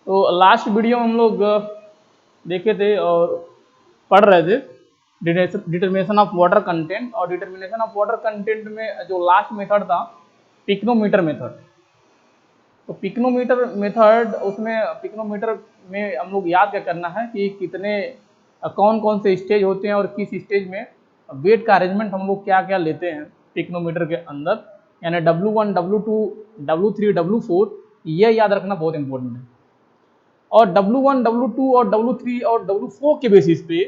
तो last video में हम लोग देखे थे और पढ़ रहे थे डिटर्मिनेशन ऑफ वाटर कंटेंट। और डिटर्मिनेशन ऑफ वाटर कंटेंट में जो लास्ट मेथड था पिक्नोमीटर मेथड। तो पिक्नोमीटर मेथड, उसमें पिक्नोमीटर में हम लोग याद क्या करना है कि कितने कौन कौन से स्टेज होते हैं और किस स्टेज में वेट का अरेंजमेंट हम लोग क्या क्या लेते हैं पिक्नोमीटर के अंदर, यानी W1, W2, W3, W4, ये याद रखना बहुत इंपॉर्टेंट है। और W1, W2 और W3 और W4 के बेसिस पे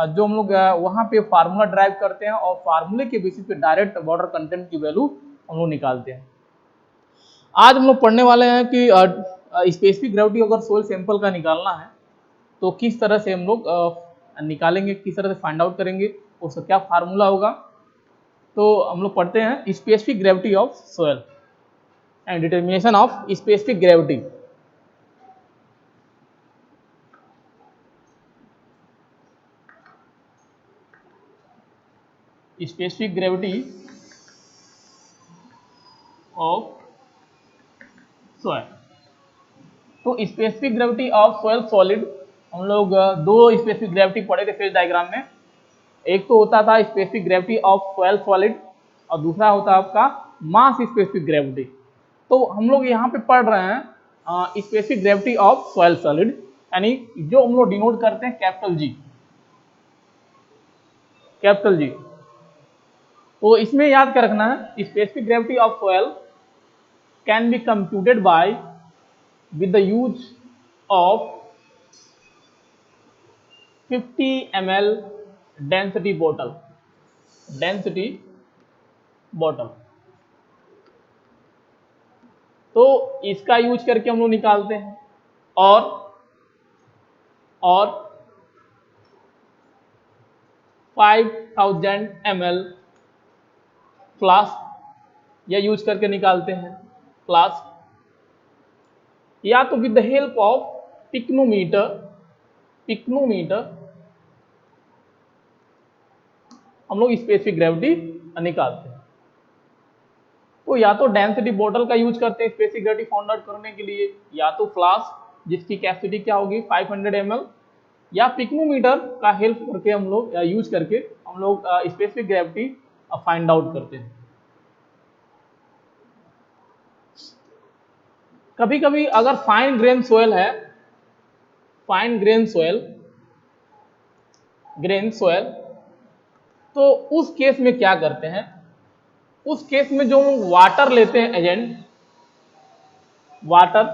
जो हम लोग वहाँ पे फार्मूला ड्राइव करते हैं और फार्मूले के बेसिस पे डायरेक्ट वाटर कंटेंट की वैल्यू हम लोग निकालते हैं। आज हम लोग पढ़ने वाले हैं कि स्पेसिफिक ग्रेविटी अगर सोइल सैंपल का निकालना है तो किस तरह से हम लोग निकालेंगे, किस तरह से फाइंड आउट करेंगे, उसका क्या फार्मूला होगा। तो हम लोग पढ़ते हैं specific gravity of soil and determination of specific gravity. Specific gravity of soil. तो specific gravity of soil solid, हम लोग दो स्पेसिफिक ग्रेविटी पढ़े थे फेज डायग्राम में। एक तो होता था specific gravity of soil solid और दूसरा होता है आपका मास स्पेसिफिक ग्रेविटी। तो हम लोग यहाँ पे पढ़ रहे हैं specific gravity of soil solid, यानी जो हम लोग डिनोट करते हैं कैपिटल जी, कैपिटल जी। तो इसमें याद क्या रखना है, specific gravity of soil can be computed by with the use of 50 ml density bottle, density bottle। तो इसका यूज करके हम लोग निकालते हैं। और 5000 ml फ्लास्क यह यूज करके निकालते हैं। फ्लास्क या तो with the help of pycnometer, pycnometer हम लोग स्पेसिफिक ग्रेविटी निकालते हैं। तो या तो डेंसिटी बॉटल का यूज करते हैं स्पेसिफिक ग्रेविटी फाउंड आउट करने के लिए, या तो फ्लास्क जिसकी कैपेसिटी क्या होगी 500 ml, या पिक्नोमीटर का हेल्प करके हम लोग यूज करके हम लोग स्पेसिफिक ग्रेविटी फाइंड आउट करते हैं। कभी कभी अगर फाइन ग्रेन सोयल है, fine grain soil, grain soil, तो उस केस में क्या करते हैं, उस केस में जो वाटर लेते हैं एजेंट, वाटर,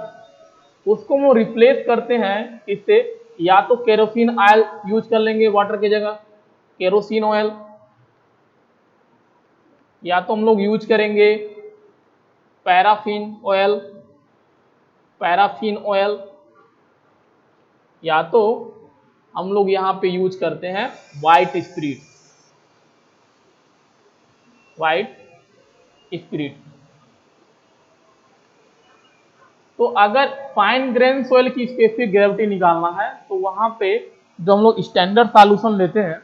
उसको वो रिप्लेस करते हैं इससे, या तो केरोसिन ऑयल यूज कर लेंगे वाटर की जगह, केरोसिन ऑयल, या तो हम लोग यूज करेंगे पैराफिन ऑयल, पैराफिन ऑयल, या तो हम लोग यहां पे यूज करते हैं व्हाइट स्पिरिट, व्हाइट स्पिरिट। तो अगर फाइन ग्रेन सोयल की स्पेसिफिक ग्रेविटी निकालना है तो वहां पे जो हम लोग स्टैंडर्ड सॉल्यूशन लेते हैं,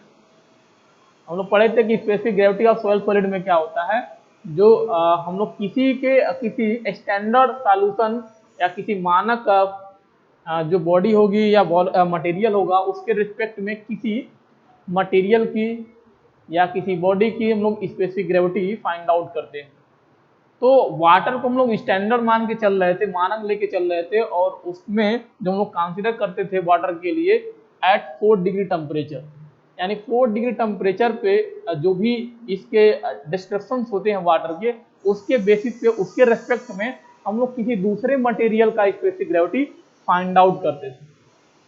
हम लोग पढ़े थे कि specific gravity of soil solid में क्या होता है, जो हम लोग किसी स्टैंडर्ड सॉल्यूशन या किसी मानक जो बॉडी होगी या मटेरियल होगा उसके रिस्पेक्ट में किसी मटेरियल की या किसी बॉडी की हम लोग स्पेसिफिक ग्रेविटी फाइंड आउट करते हैं। तो वाटर को हम लोग स्टैंडर्ड मान के चल रहे थे, मानक लेके चल रहे थे, और उसमें जो हम लोग कंसीडर करते थे वाटर के लिए एट 4 डिग्री टेम्परेचर, यानी 4 डिग्री टेम्परेचर पे जो भी इसके डिस्क्रिप्शन होते हैं वाटर के, उसके बेसिस पे, उसके रेस्पेक्ट में हम लोग किसी दूसरे मटेरियल का स्पेसिफिक ग्रेविटी फाइंड आउट करते थे।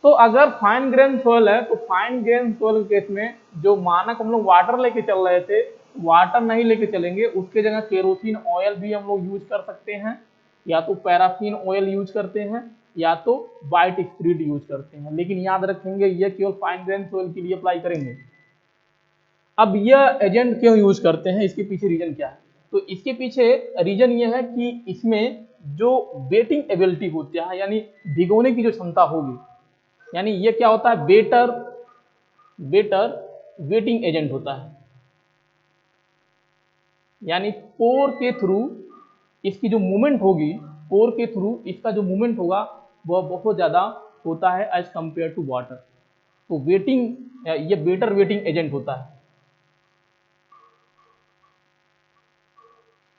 तो अगर फाइन ग्रेन सोयल है तो फाइन ग्रेन सोयल केस में जो मानक हम लोग वाटर लेके चल रहे थे, वाटर नहीं लेके चलेंगे, उसके जगह केरोसिन ऑयल भी हम लोग यूज कर सकते हैं, या तो पैराफिन ऑयल यूज करते हैं, या तो व्हाइट स्पिरिट यूज करते हैं। लेकिन याद रखेंगे ये केवल फाइन ग्रेन सोयल के लिए अप्लाई करेंगे। अब यह एजेंट क्यों यूज करते हैं, इसके पीछे रीजन क्या है? तो इसके पीछे रीजन ये है कि इसमें जो वेटिंग एबिलिटी होती है, यानी भिगोने की जो क्षमता होगी, यानी ये क्या होता है, बेटर वेटिंग एजेंट होता है। यानी पोर के थ्रू इसकी जो मूवमेंट होगी, पोर के थ्रू इसका जो मूवमेंट होगा वह बहुत ज़्यादा होता है एज कंपेयर टू वाटर। तो वेटिंग ये बेटर वेटिंग एजेंट होता है,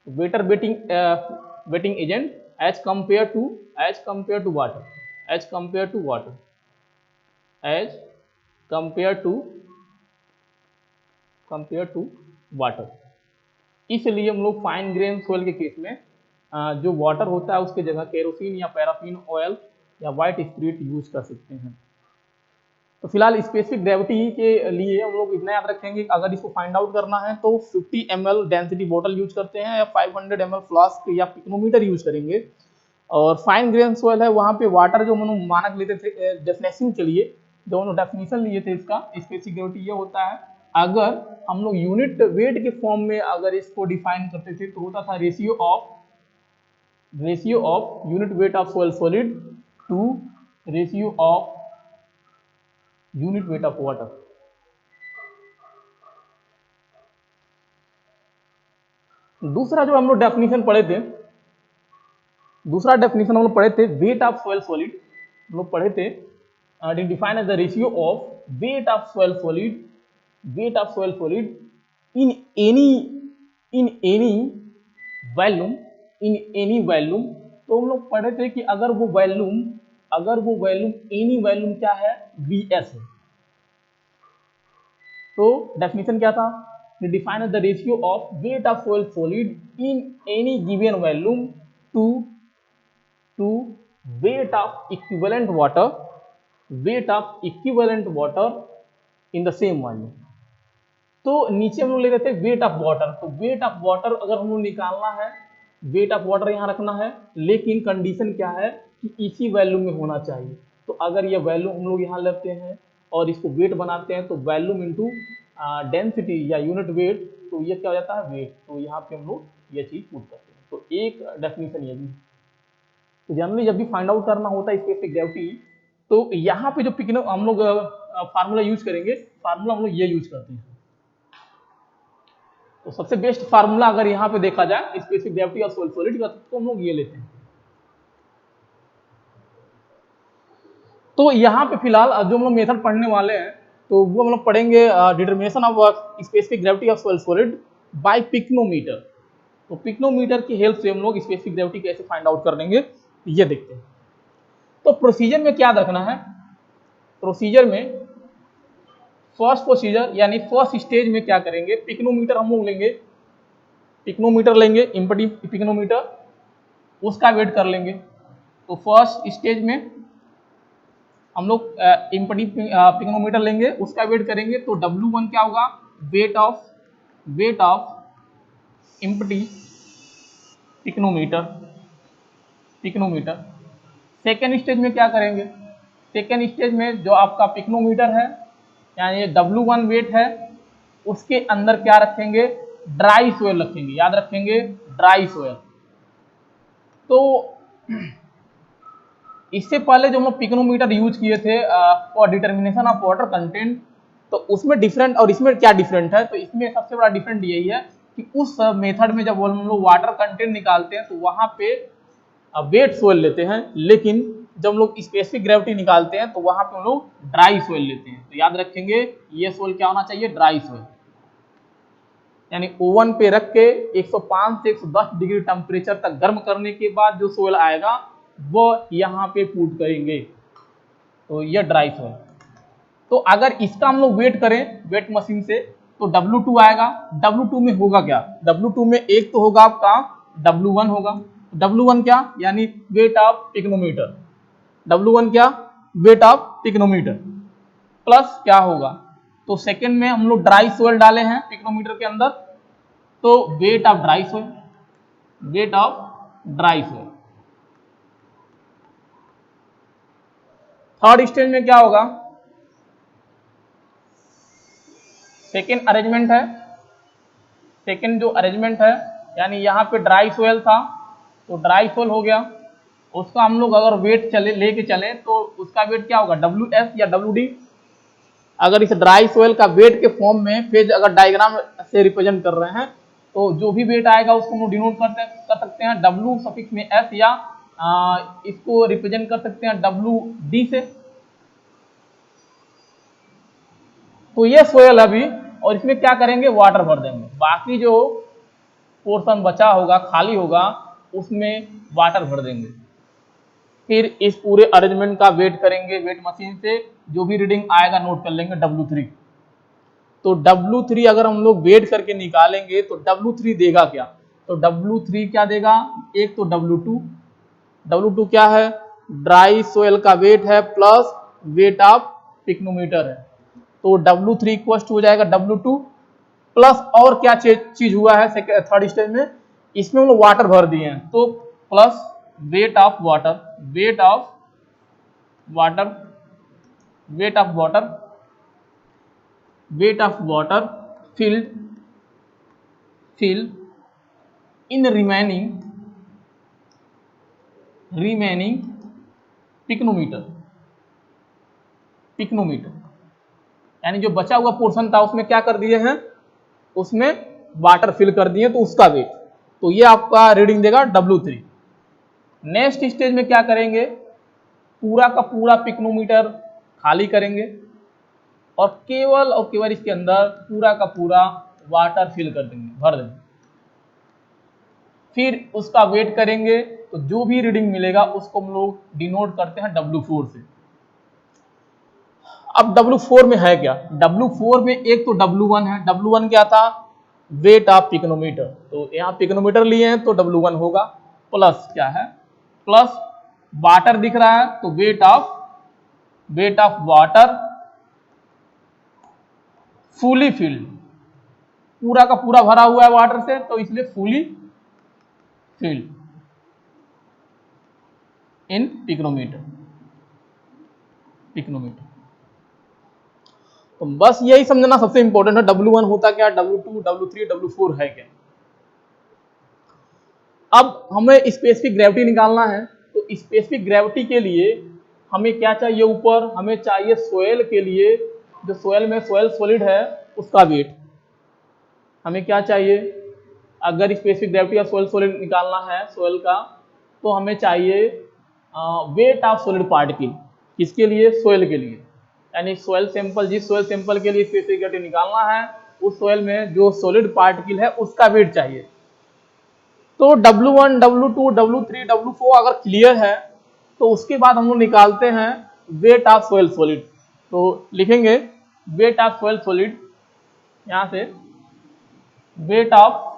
better wetting agent as compare to water, as compare to water, as compare to water. इसलिए हम लोग फाइन ग्रेन सोयल के केस में जो वाटर होता है उसके जगह केरोसिन या पैराफिन ऑयल या वाइट स्पिरिट यूज कर सकते हैं। तो फिलहाल स्पेसिफिक ग्रेविटी के लिए हम लोग इतना याद रखेंगे, अगर इसको फाइंड आउट करना है तो 50 ml डेंसिटी बोतल यूज करते हैं या 500 ml फ्लास्क या पिक्नोमीटर यूज करेंगे। और फाइन ग्रेन सोयल है वहाँ पे वाटर जो हम लोग मानक लेते थे डेफिनेशन के लिए, जो हम लोग डेफिनेशन लिए थे इसका स्पेसिफिक ग्रेविटी ये होता है, अगर हम लोग यूनिट वेट के फॉर्म में अगर इसको डिफाइन करते थे तो होता था ratio of unit weight of soil solid to ratio of unit weight of water. दूसरा जो हम लोग डेफिनेशन पढ़े थे, दूसरा डेफिनेशन हम लोग पढ़े थे वेट ऑफ सोयल सॉलिड, हम लोग पढ़े थे define as the ratio of weight of soil solid in any volume. तो हम लोग पढ़े थे कि अगर वो वॉल्यूम एनी वॉल्यूम क्या है, Vs है। तो डेफिनेशन क्या था, define as the ratio of weight of soil solid in any given volume to weight of equivalent water in the same volume. तो नीचे हम लोग ले रहे थे वेट ऑफ वाटर, तो वेट ऑफ वाटर अगर हम लोग निकालना है, वेट ऑफ वाटर यहाँ रखना है, लेकिन कंडीशन क्या है कि इसी वैल्यू में होना चाहिए। तो अगर ये वैल्यू हम लोग यहाँ लेते हैं और इसको वेट बनाते हैं तो वैल्यूम इंटू डेंसिटी या यूनिट वेट, तो ये क्या हो जाता है वेट। तो यहाँ पे हम लोग ये चीज पूछ सकते हैं। तो एक डेफिनेशन ये भी। तो जनरली जब भी फाइंड आउट करना होता है स्पेसिफिक ग्रेविटी, तो यहाँ पे जो हम लोग फार्मूला यूज करेंगे, फार्मूला हम लोग ये यूज करते हैं। तो सबसे बेस्ट फार्मूला अगर यहाँ पे देखा जाए स्पेसिफिक ग्रेविटी और सोयल सॉलिड का, तो हम लोग ये लेते हैं। तो यहाँ पे फिलहाल जो हम लोग मेथड पढ़ने वाले हैं तो वो हम लोग पढ़ेंगे determination of specific gravity of soil solid bye pycnometer. तो पिक्नोमीटर की हेल्प से हम लोग स्पेसिफिक ग्रेविटी कैसे फाइंड आउट कर लेंगे ये देखते हैं। तो प्रोसीजर में क्या रखना है, प्रोसीजर में फर्स्ट प्रोसीजर यानी फर्स्ट स्टेज में क्या करेंगे, पिक्नोमीटर हम लोग लेंगे, इम्पटी पिक्नोमीटर, उसका वेट कर लेंगे। तो फर्स्ट स्टेज में हम लोग इम्पटी पिक्नोमीटर लेंगे, उसका वेट करेंगे। तो W1 क्या होगा, weight of empty pycnometer. Second stage में क्या करेंगे, सेकेंड स्टेज में जो आपका पिक्नोमीटर है यानी W1 वेट है, उसके अंदर क्या रखेंगे, ड्राई सोयल रखेंगे, याद रखेंगे ड्राई सोयल। तो इससे पहले जो हम लोग पिक्नोमीटर यूज किए थे for determination of water content, तो उसमें डिफरेंट और इसमें क्या डिफरेंट है, तो इसमें सबसे बड़ा डिफरेंट यही है कि उस मेथड में जब हम लोग वाटर कंटेंट निकालते हैं तो वहां पे वेट सोयल लेते हैं, लेकिन जब हम लोग स्पेसिफिक ग्रेविटी निकालते हैं तो वहां पे हम लोग ड्राई सोयल लेते हैं। तो याद रखेंगे ये सोयल क्या होना चाहिए, ड्राई सोयल, यानी ओवन पे रख के 105 से 110 डिग्री टेम्परेचर तक गर्म करने के बाद जो सोयल आएगा वो यहाँ पे पुट करेंगे, तो ये ड्राई सोयल। तो अगर इसका हम लोग वेट करें वेट मशीन से तो W2 आएगा। W2 में होगा क्या, W2 में एक तो होगा आपका W1 होगा, W1 क्या यानी वेट ऑफ पिक्नोमीटर, W1 क्या वेट ऑफ पिक्नोमीटर, प्लस क्या होगा, तो सेकंड में हम लोग ड्राई सोयल डाले हैं पिक्नोमीटर के अंदर, तो weight of dry soil, third stage में क्या होगा, सेकेंड अरेंजमेंट है, सेकेंड जो अरेंजमेंट है यानी यहाँ पे ड्राई सोयल था तो ड्राई सोयल हो गया, उसका हम लोग अगर वेट लेके चले तो उसका वेट क्या होगा, WS या WD। अगर इस ड्राई सोयल का वेट के फॉर्म में फेज अगर डायग्राम से रिप्रेजेंट कर रहे हैं तो जो भी वेट आएगा उसको हम लोग डिनोट कर सकते हैं W सफिक्स में S या इसको रिप्रेजेंट कर सकते हैं WD से। तो ये सोयल अभी, और इसमें क्या करेंगे, वाटर भर देंगे। बाकी जो पोर्शन बचा होगा, खाली होगा, उसमें वाटर भर देंगे। फिर इस पूरे अरेंजमेंट का वेट करेंगे, वेट मशीन से जो भी रीडिंग आएगा नोट कर लेंगे W3। तो W3 अगर हम लोग वेट करके निकालेंगे तो W3 देगा क्या, तो W3 क्या देगा, एक तो W2 क्या है, ड्राई सोयल का वेट है प्लस वेट ऑफ पिक्नोमीटर है। तो W3 इक्वल हो जाएगा W2 प्लस और क्या चीज हुआ है थर्ड स्टेज में, इसमें हम लोग वाटर भर दिए हैं, तो plus wait of water filled in remaining pycnometer, यानी जो बचा हुआ पोर्शन था उसमें क्या कर दिए हैं, उसमें वाटर फिल कर दिए, तो उसका वेट, तो ये आपका रीडिंग देगा W3। नेक्स्ट स्टेज में क्या करेंगे, पूरा का पूरा पिक्नोमीटर खाली करेंगे और केवल इसके अंदर पूरा का पूरा वाटर फिल कर देंगे, भर देंगे। फिर उसका वेट करेंगे, तो जो भी रीडिंग मिलेगा उसको हम लोग डिनोट करते हैं W4 से। अब W4 में है क्या, W4 में एक तो W1 है, W1 क्या था, वेट ऑफ पिक्नोमीटर, तो यहाँ पिक्नोमीटर लिए हैं तो W1 होगा, प्लस क्या है, प्लस वाटर दिख रहा है तो weight of water fully filled, पूरा का पूरा भरा हुआ है वाटर से, तो इसलिए फुली फिल्ड इन पिक्नोमीटर। तो बस यही समझना सबसे इंपॉर्टेंट है, W1 होता क्या, W2, W3, W4 है क्या। अब हमें स्पेसिफिक ग्रेविटी निकालना है, तो स्पेसिफिक ग्रेविटी के लिए हमें क्या चाहिए, ऊपर हमें चाहिए सोयल के लिए, जो सोयल में सोयल सॉलिड है उसका वेट हमें क्या चाहिए। अगर specific gravity of soil solid निकालना है सोयल का, तो हमें चाहिए वेट ऑफ सॉलिड पार्टिकल, किसके लिए, सोयल के लिए, यानी सोयल सैंपल, जिस सोयल सैंपल के लिए स्पेसिफिक ग्रेविटी निकालना है उस सोयल में जो सॉलिड पार्टिकल है उसका वेट चाहिए। तो W1, W2, W3, W4 अगर क्लियर है तो उसके बाद हम लोग निकालते हैं वेट ऑफ सोयल सॉलिड। तो लिखेंगे वेट ऑफ सोयल सॉलिड, यहां से वेट ऑफ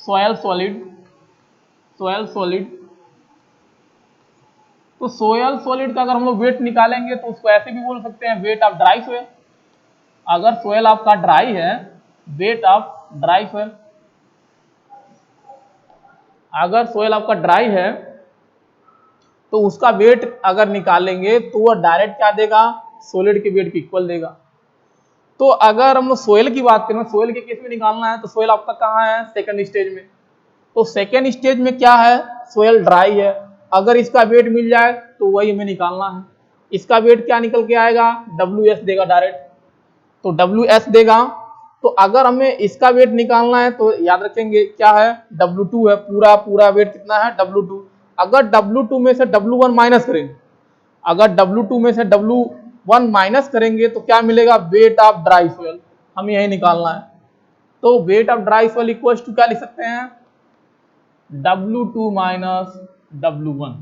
सोयल सॉलिड, तो सोयल सॉलिड का अगर हम लोग वेट निकालेंगे तो उसको ऐसे भी बोल सकते हैं वेट ऑफ ड्राई सोयल। अगर सोयल आपका ड्राई है, वेट ऑफ ड्राई सोयल, अगर सोयल आपका ड्राई है तो उसका वेट अगर निकालेंगे तो वह डायरेक्ट क्या देगा, सॉलिड के वेट के इक्वल देगा। तो अगर हम सोयल की बात करें, सोयल के केस में निकालना है, तो सोयल आपका कहाँ है, सेकंड स्टेज में। तो सेकंड स्टेज में क्या है, सोयल ड्राई है, अगर इसका वेट मिल जाए तो वही हमें निकालना है। इसका वेट क्या निकल के आएगा, WS देगा डायरेक्ट, तो WS देगा। तो अगर हमें इसका वेट निकालना है तो याद रखेंगे क्या है, W2 है, पूरा वेट कितना है, W2। अगर W2 में से W1 माइनस करेंगे, अगर W2 में से W1 माइनस करेंगे तो क्या मिलेगा, वेट ऑफ ड्राई सोयल, हमें यही निकालना है। तो weight of dry soil equal to क्या लिख सकते हैं, W2 माइनस W1।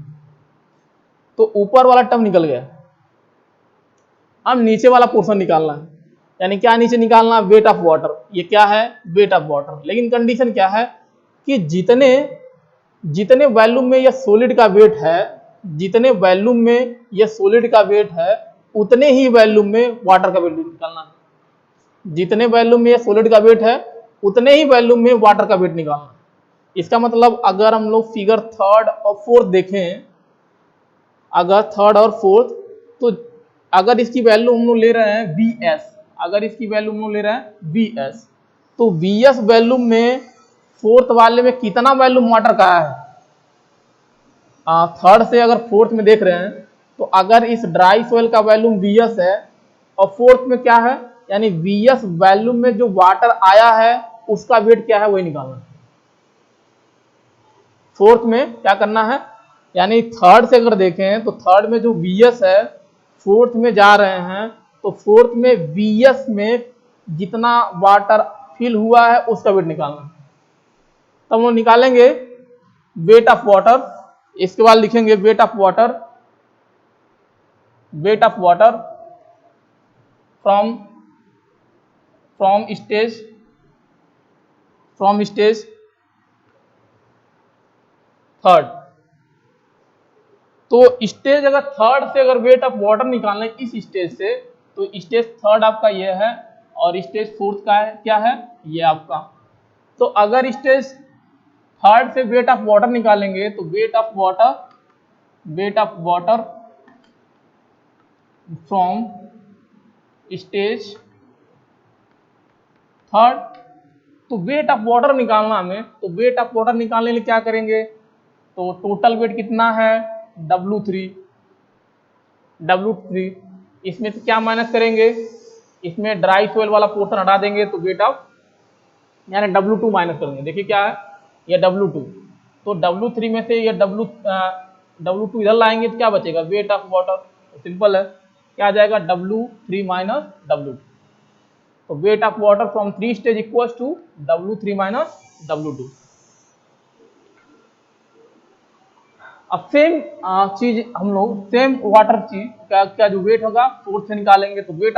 तो ऊपर वाला टर्म निकल गया, अब नीचे वाला पोर्शन निकालना है, यानी क्या नीचे निकालना, वेट ऑफ वाटर, ये क्या है, वेट ऑफ वाटर। लेकिन कंडीशन क्या है कि जितने वॉल्यूम में यह सॉलिड का वेट है, जितने वॉल्यूम में यह सॉलिड का वेट है उतने ही वॉल्यूम में वाटर का वेट निकालना है। जितने वॉल्यूम में यह सॉलिड का वेट है उतने ही वॉल्यूम में वाटर का वेट निकालना है। इसका मतलब अगर हम लोग फिगर थर्ड और फोर्थ देखें, अगर थर्ड और फोर्थ, तो अगर इसकी वैल्यू हम लोग ले रहे हैं VS, अगर इसकी वैल्यू हम लोग ले रहे हैं VS, तो VS वैल्यूम में फोर्थ वाले में कितना वैल्यूम वाटर का है, थर्ड से अगर फोर्थ में देख रहे हैं तो अगर इस ड्राई सोयल का वैल्यूम VS है और फोर्थ में क्या है, यानी VS वैल्यूम में जो वाटर आया है उसका वेट क्या है वही निकालना है। फोर्थ में क्या करना है, यानी थर्ड से अगर देखें तो थर्ड में जो Vs है फोर्थ में जा रहे हैं, तो फोर्थ में Vs में जितना वाटर फिल हुआ है उसका वेट निकालना है। तब हम लोग निकालेंगे वेट ऑफ वाटर। इसके बाद लिखेंगे wait of water, wait of water from stage third. तो स्टेज अगर थर्ड से अगर वेट ऑफ वाटर निकालना है इस स्टेज से, तो स्टेज थर्ड आपका ये है और स्टेज फोर्थ का है क्या है ये आपका। तो अगर स्टेज थर्ड से वेट ऑफ वाटर निकालेंगे तो weight of water from stage third. तो वेट ऑफ वाटर निकालना हमें, तो वेट ऑफ वाटर निकालने के लिए क्या करेंगे, तो टोटल वेट कितना है W3। इसमें से क्या माइनस करेंगे, इसमें ड्राई सोइल वाला पोर्शन हटा देंगे तो वेट ऑफ यानी W2 माइनस करेंगे। देखिए क्या है ये W2, तो W3 में से ये W2 इधर लाएंगे तो क्या बचेगा वेट ऑफ वाटर। तो सिंपल है, क्या आ जाएगा W3 माइनस W2। तो weight of water from 3 stage equals to W3 minus W2। अब सेम चीज हम लोग सेम वाटर चीज क्या जो वेट होगा फोर्थ से निकालेंगे। तो weight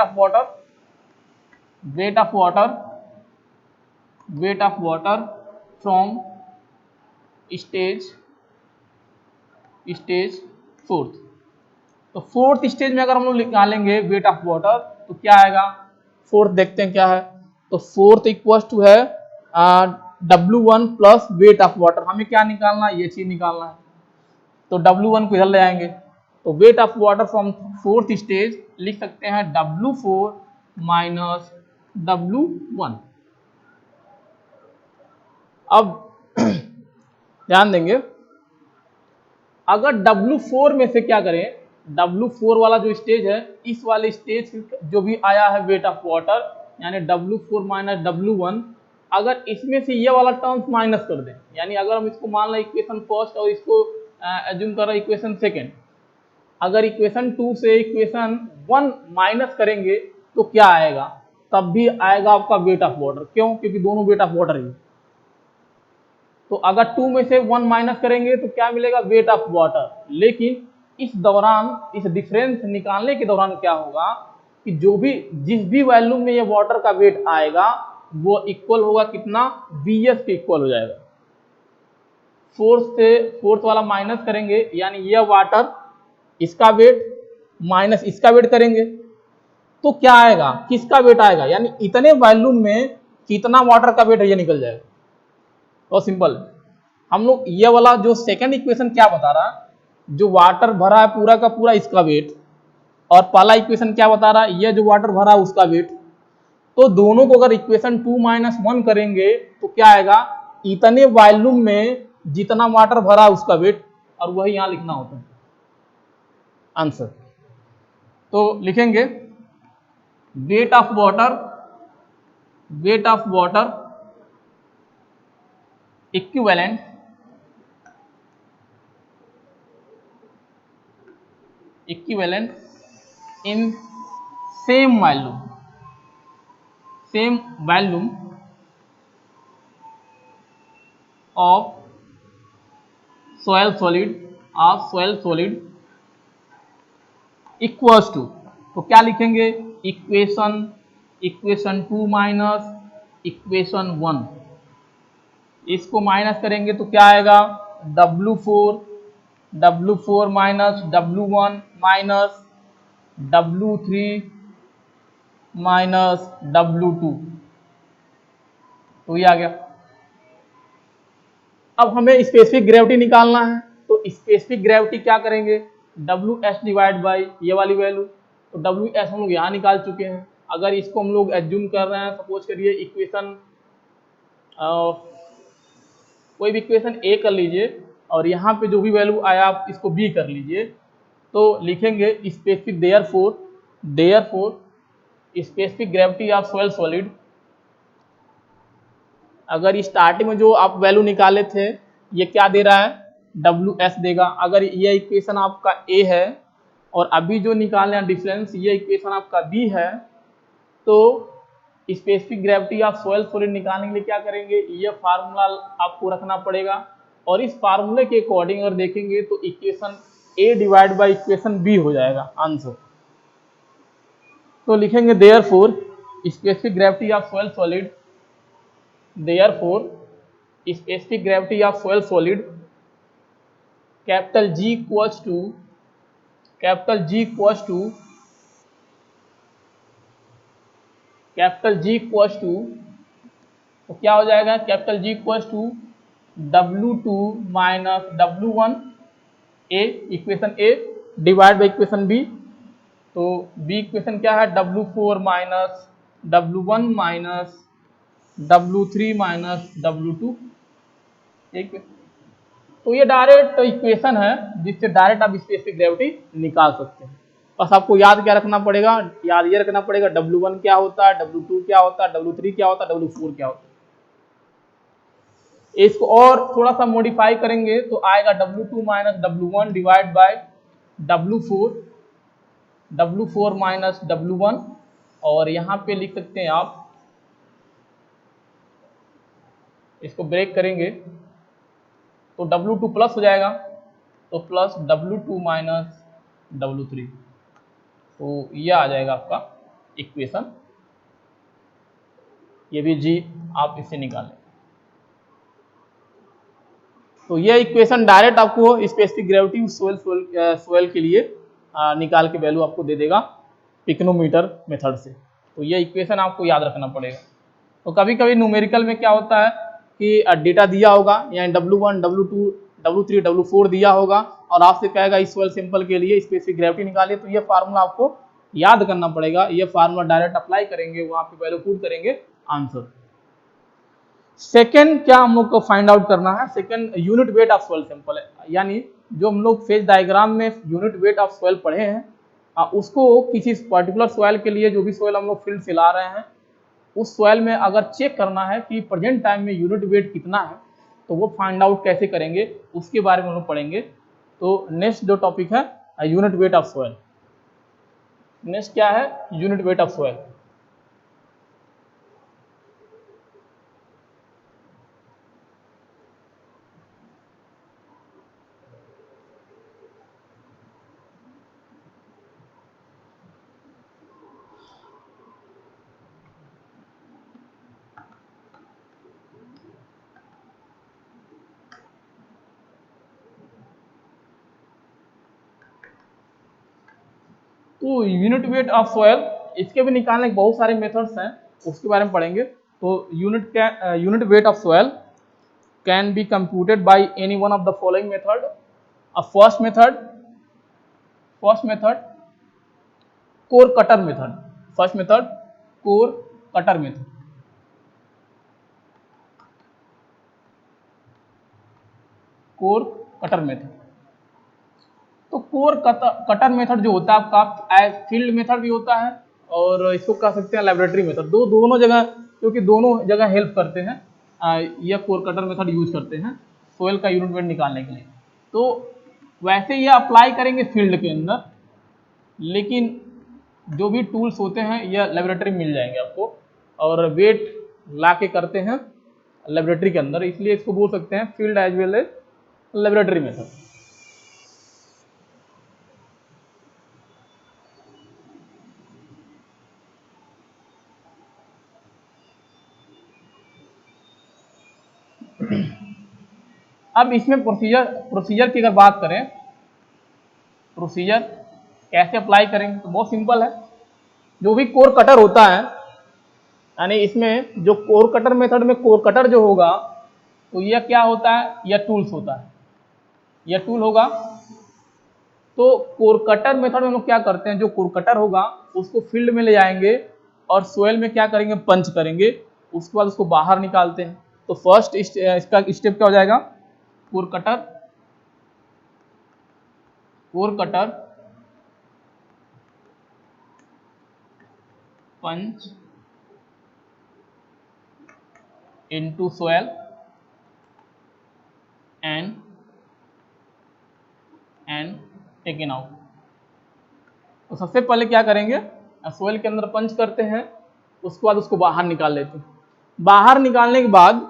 of water from stage fourth. तो फोर्थ स्टेज में अगर हम लोग निकालेंगे वेट ऑफ वाटर तो क्या आएगा, फोर्थ देखते हैं क्या है। तो फोर्थ इक्वल टू है W1 plus wait of water. हमें क्या निकालना है, ये चीज निकालना है। तो W1 को इधर ले आएंगे, तो weight of water from fourth stage लिख सकते हैं W4 माइनस W1। अब ध्यान देंगे, अगर W4 में से क्या करें, W4 वाला जो स्टेज है इस वाले स्टेज जो भी आया है वेट ऑफ वाटर यानी W4 माइनस W1, अगर इसमें से ये वाला टर्म्स माइनस कर दें, यानी अगर हम इसको मान लें इक्वेशन फर्स्ट और इसको एज्यूम कर रहे हैं इक्वेशन सेकेंड, अगर इक्वेशन 2 से इक्वेशन 1 माइनस करेंगे तो क्या आएगा, तब भी आएगा आपका वेट ऑफ वाटर। क्यों, क्योंकि दोनों वेट ऑफ वाटर ही। तो अगर 2 में से 1 माइनस करेंगे तो क्या मिलेगा वेट ऑफ वाटर। लेकिन इस दौरान इस डिफरेंस निकालने के दौरान क्या होगा कि जिस भी वैल्यू में ये वाटर का वेट आएगा वो इक्वल होगा कितना, Vs के इक्वल हो जाएगा। फोर्थ वाला माइनस करेंगे यानी ये वाटर इसका वेट माइनस इसका वेट करेंगे तो क्या आएगा, किसका वेट आएगा, यानी इतने वॉल्यूम में कितना वाटर का वेट है ये निकल जाएगा। तो सिंपल हम लोग ये वाला जो सेकंड इक्वेशन क्या बता रहा है, जो वाटर भरा है पूरा का पूरा इसका वेट, और पहला इक्वेशन क्या बता रहा है ये जो वाटर भरा है उसका वेट। तो दोनों को अगर इक्वेशन 2 माइनस 1 करेंगे तो क्या आएगा, इतने वॉल्यूम में जितना वाटर भरा है उसका वेट, और वही यहां लिखना होता है आंसर। तो लिखेंगे wait of water equivalent in same volume of soil solid equals to, तो क्या लिखेंगे इक्वेशन 2 माइनस इक्वेशन 1, इसको माइनस करेंगे तो क्या आएगा W4 minus W1 minus W3 minus W2, तो ये आ गया। अब हमें स्पेसिफिक ग्रेविटी निकालना है, तो स्पेसिफिक ग्रेविटी क्या करेंगे WS डिवाइड बाई ये वाली वैल्यू। तो WS हम लोग यहाँ निकाल चुके हैं। अगर इसको हम लोग एज्यूम कर रहे हैं, सपोज करिए इक्वेशन कोई भी इक्वेशन A कर लीजिए और यहाँ पे जो भी वैल्यू आया आप इसको B कर लीजिए, तो लिखेंगे specific therefore specific gravity of soil solid. अगर स्टार्टिंग में जो आप वैल्यू निकाले थे ये क्या दे रहा है WS देगा। अगर ये इक्वेशन आपका A है और अभी जो निकालना है डिफरेंस ये इक्वेशन आपका B है, तो specific gravity of soil solid निकालने के लिए क्या करेंगे, ये फार्मूला आपको रखना पड़ेगा और इस फार्मूले के अकॉर्डिंग अगर देखेंगे तो equation A divide by equation B हो जाएगा आंसर। तो लिखेंगे therefore specific gravity of soil solid, therefore specific gravity of soil solid capital G equals to capital G equals to तो क्या हो जाएगा, capital G equals to W2 minus W1 A equation A divide by equation B। तो B equation क्या है, W4 minus W1 minus W3 minus W2। ठीक है, तो ये डायरेक्ट इक्वेशन है जिससे डायरेक्ट आप स्पेसिफिक ग्रेविटी निकाल सकते हैं। बस आपको याद क्या रखना पड़ेगा, याद ये रखना पड़ेगा W1 क्या होता है, W2 क्या होता है, W3 क्या होता है, W4 क्या होता है। इसको और थोड़ा सा मॉडिफाई करेंगे तो आएगा W2 minus W1 divide by W4 minus W1, और यहाँ पे लिख सकते हैं आप, इसको ब्रेक करेंगे तो W2 प्लस हो जाएगा, तो प्लस W2 माइनस W3, तो यह आ जाएगा आपका इक्वेशन। ये भी G आप इससे निकालें तो यह इक्वेशन डायरेक्ट आपको स्पेसिफिक ग्रेविटी सोयल के लिए निकाल के वैल्यू आपको दे देगा पिक्नोमीटर मेथड से। तो यह इक्वेशन आपको याद रखना पड़ेगा। तो कभी कभी न्यूमेरिकल में क्या होता है कि डेटा दिया होगा, यानी W1, W2, W3, W4 दिया होगा और आपसे कहेगा इस सोयल सैंपल के लिए स्पेसिफिक ग्रेविटी निकालिए, तो यह फार्मूला आपको याद करना पड़ेगा। यह फार्मूला डायरेक्ट अप्लाई करेंगे, वहां पे वैल्यू पुट करेंगे, आंसर। सेकेंड क्या हम लोग को फाइंड आउट करना है, second unit weight of soil sample है, यानी जो हम लोग फेज डायग्राम में यूनिट वेट ऑफ सोयल पढ़े हैं, उसको किसी पर्टिकुलर सोयल के लिए जो भी सोयल हम लोग फील्ड से ला रहे हैं उस सोयल में अगर चेक करना है कि प्रेजेंट टाइम में यूनिट वेट कितना है, तो वो फाइंड आउट कैसे करेंगे उसके बारे में हम लोग पढ़ेंगे। तो नेक्स्ट जो टॉपिक है unit weight of soil. Next क्या है, यूनिट वेट ऑफ सोयल। तो यूनिट वेट ऑफ सोयल, इसके भी निकालने के बहुत सारे मेथड्स हैं, उसके बारे में पढ़ेंगे। तो unit weight of soil can be computed by any one of the following method. First method core cutter method, first method core cutter method. Core cutter method, तो कोर कटर मेथड जो होता है आपका फील्ड मेथड भी होता है और इसको कह सकते हैं लेबोरेटरी मेथड। दोनों जगह, क्योंकि दोनों जगह हेल्प करते हैं, यह कोर कटर मेथड यूज करते हैं सोयल का यूनिट वेट निकालने के लिए। तो वैसे ये अप्लाई करेंगे फील्ड के अंदर, लेकिन जो भी टूल्स होते हैं यह लेबोरेटरी मिल जाएंगे आपको, और वेट ला के करते हैं लेबोरेटरी के अंदर, इसलिए इसको बोल सकते हैं field as well as laboratory method. अब इसमें प्रोसीजर की अगर बात करें, प्रोसीजर कैसे अप्लाई करेंगे, तो बहुत सिंपल है। जो भी कोर कटर होता है, यानी इसमें जो कोर कटर मेथड में कोर कटर जो होगा, तो यह क्या होता है, यह टूल्स होता है, यह टूल होगा। तो कोर कटर मेथड में हम लोग क्या करते हैं, जो कोर कटर होगा उसको फील्ड में ले जाएंगे और सोयल में क्या करेंगे, पंच करेंगे, उसके बाद उसको बाहर निकालते हैं। तो फर्स्ट इसका स्टेप क्या हो जाएगा, core cutter punch into soil and taken out. तो सबसे पहले क्या करेंगे, सोइल के अंदर पंच करते हैं, उसके बाद उसको बाहर निकाल लेते हैं। बाहर निकालने के बाद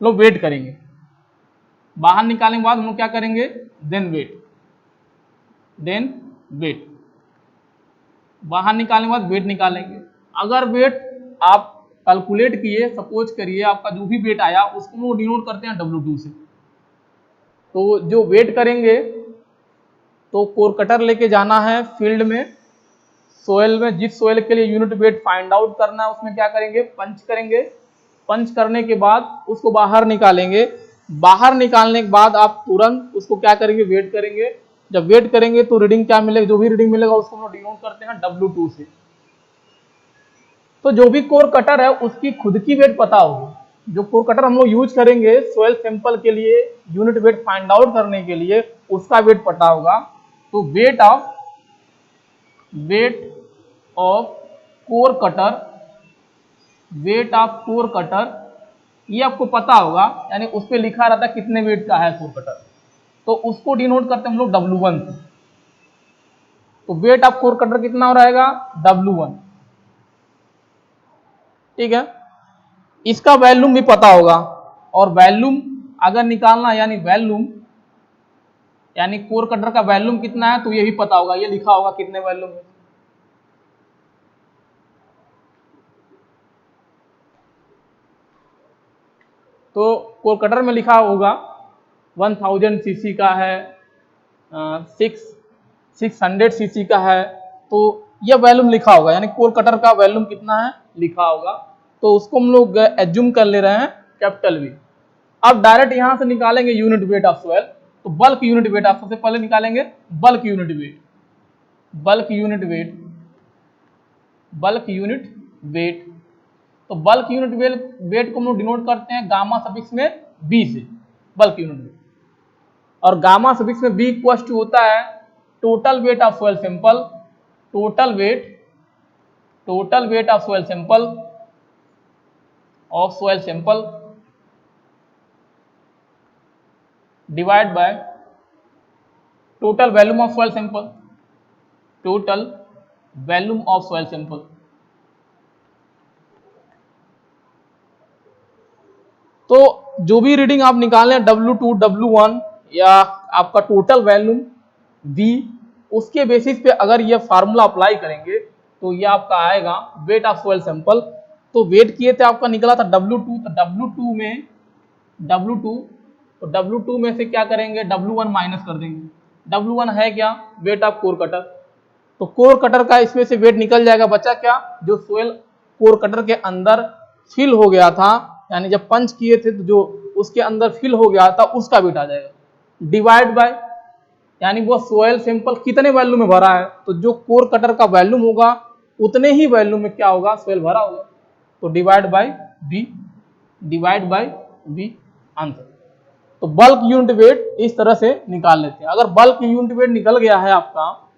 लोग वेट करेंगे। बाहर निकालने के बाद हम लोग क्या करेंगे, देन वेट। बाहर निकालने के बाद वेट निकालेंगे। अगर वेट आप कैलकुलेट किए, सपोज करिए आपका जो भी वेट आया उसको वो डिनोट करते हैं W2 से। तो जो वेट करेंगे तो कोर कटर लेके जाना है फील्ड में, सोयल में, जिस सोयल के लिए यूनिट वेट फाइंड आउट करना है उसमें क्या करेंगे, पंच करेंगे। पंच करने के बाद उसको बाहर निकालेंगे। बाहर निकालने के बाद आप तुरंत उसको क्या करेंगे, वेट करेंगे। जब वेट करेंगे तो रीडिंग क्या मिलेगा, जो भी रीडिंग मिलेगा उसको हम लोग डिनोट करते हैं W2 से। तो जो भी कोर कटर है उसकी खुद की वेट पता होगी। जो कोर कटर हम लोग यूज करेंगे सोयल सैंपल के लिए यूनिट वेट फाइंड आउट करने के लिए, उसका वेट पता होगा। तो वेट ऑफ कोर कटर, ये आपको पता होगा, यानी उस पर लिखा रहता है कितने वेट का है कोर कटर, तो उसको डिनोट करते हैं हम लोग W1 से। तो वेट ऑफ कोर कटर कितना हो रहेगा, W1। ठीक है, इसका वैल्यूम भी पता होगा, और वैल्यूम अगर निकालना, यानी कोर कटर का वैल्यूम कितना है तो ये भी पता होगा, ये लिखा होगा कितने वैल्यूम है। तो कोर कटर में लिखा होगा 1000 सीसी का है, 600 सीसी का है, तो यह वैल्यूम लिखा होगा, यानी कोर कटर का वैल्यूम कितना है लिखा होगा। तो उसको हम लोग एज्यूम कर ले रहे हैं कैपिटल V। अब डायरेक्ट यहां से निकालेंगे यूनिट वेट ऑफ सोयल। तो बल्क यूनिट वेट आप सबसे पहले निकालेंगे, बल्क यूनिट वेट। तो बल्क यूनिट वेट को हम लोग डिनोट करते हैं गामा सफिक्स में B से, बल्क यूनिट वेट। और गामा सफिक्स में B इक्वल टू होता है total weight of soil sample, total weight of soil sample divide by total volume of soil sample, तो जो भी रीडिंग आप निकालें W2, W1 या आपका टोटल वॉल्यूम V, उसके बेसिस पे अगर ये फार्मूला अप्लाई करेंगे तो ये आपका आएगा वेट ऑफ सोयल सैंपल। तो वेट किए थे आपका निकला था W2, तो W2 में से क्या करेंगे, W1 माइनस कर देंगे। W1 है क्या, वेट ऑफ कोर कटर। तो कोर कटर का इसमें से वेट निकल जाएगा, बचा क्या, जो सोयल कोर कटर के अंदर फिल हो गया था, यानी जब पंच किए थे तो जो उसके अंदर फिल हो गया था उसका वेट आ जाएगा, डिवाइड बाय, यानी वो सोयल सैंपल कितने वैल्यू में भरा है, तो जो कोर कटर का वैल्यूम होगा उतने ही वैल्यू में क्या होगा, सोयल भरा होगा। तो डिवाइड बाय बी आंसर। तो बल्क यूनिट वेट इस तरह से निकाल लेते हैं। अगर बल्क यूनिट वेट निकल गया है आपका,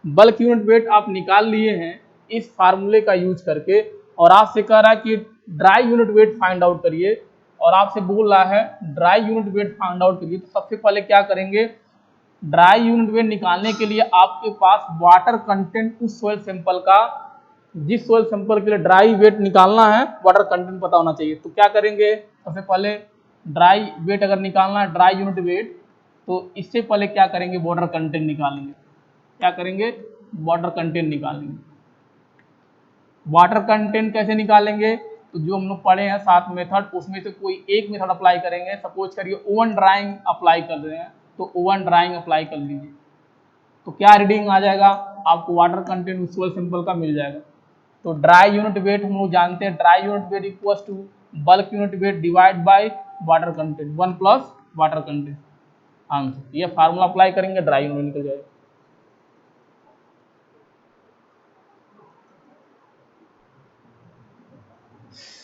बल्क यूनिट वेट आप निकाल लिए हैं इस फार्मूले का यूज करके, और आपसे कह रहा है कि dry unit weight find out करिए, और आपसे बोल रहा है dry unit weight find out करिए, तो सबसे पहले क्या करेंगे, ड्राई यूनिट वेट निकालने के लिए आपके पास वाटर कंटेंट उस सोयल सैंपल का, जिस सोयल सैंपल के लिए ड्राई वेट निकालना है वाटर कंटेंट पता होना चाहिए। तो क्या करेंगे, सबसे पहले ड्राई वेट अगर निकालना है, ड्राई यूनिट वेट, तो इससे पहले क्या करेंगे, वाटर कंटेंट निकालेंगे। क्या करेंगे, वाटर कंटेंट निकालेंगे। वाटर कंटेंट कैसे निकालेंगे, तो जो हम लोग पढ़े हैं 7 मेथड, उसमें से कोई एक मेथड अप्लाई करेंगे। सपोज करिए ओवन ड्राइंग अप्लाई कर रहे हैं, तो ओवन ड्राइंग अप्लाई कर लीजिए, तो क्या रीडिंग आ जाएगा, आपको वाटर कंटेंट विजुअल सिंपल का मिल जाएगा। तो ड्राई यूनिट वेट हम लोग जानते हैं, dry unit weight equal to bulk unit weight divide by water content, 1 plus water content answer. ये फार्मूला अप्लाई करेंगे, ड्राई यूनिट निकल जाएगा।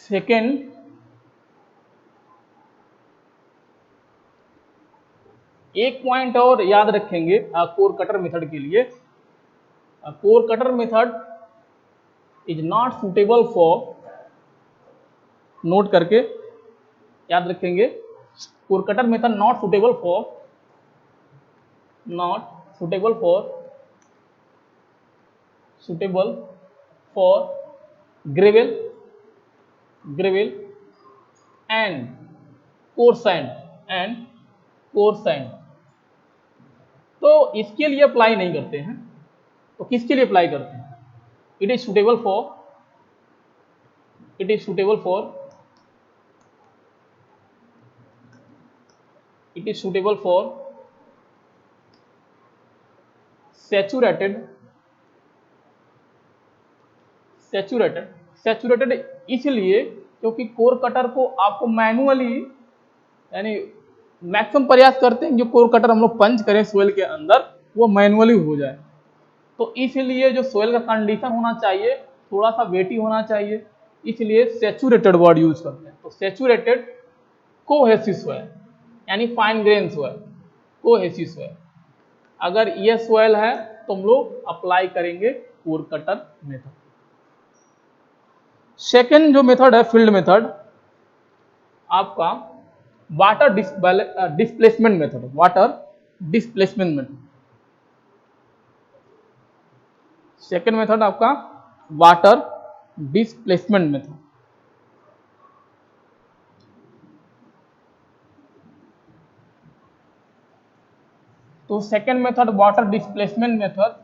सेकेंड, एक पॉइंट और याद रखेंगे कोर कटर मेथड के लिए, core cutter method is not suitable for, note करके याद रखेंगे, core cutter method not suitable for gravel and coarse sand। तो इसके लिए अप्लाई नहीं करते हैं, तो किसके लिए अप्लाई करते हैं? It is suitable for saturated इसलिए क्योंकि कोर कटर को आपको मैनुअली, यानी मैक्सिमम प्रयास करते हैं जो कोर कटर हम लोग पंच करें सोयल के अंदर वो मैनुअली हो जाए। तो इसलिए जो सोयल का कंडीशन होना चाहिए थोड़ा सा वेटी होना चाहिए, इसलिए सैचुरेटेड वर्ड यूज करते हैं। तो सैचुरेटेड कोहेसिव सोयल यानी fine grain soil, cohesive soil. अगर ये सोयल है तो हम लोग अप्लाई करेंगे कोर कटर मेथड। सेकेंड जो मेथड है फील्ड मेथड आपका water displacement method, second method आपका वाटर डिस्प्लेसमेंट मेथड। तो second method water displacement method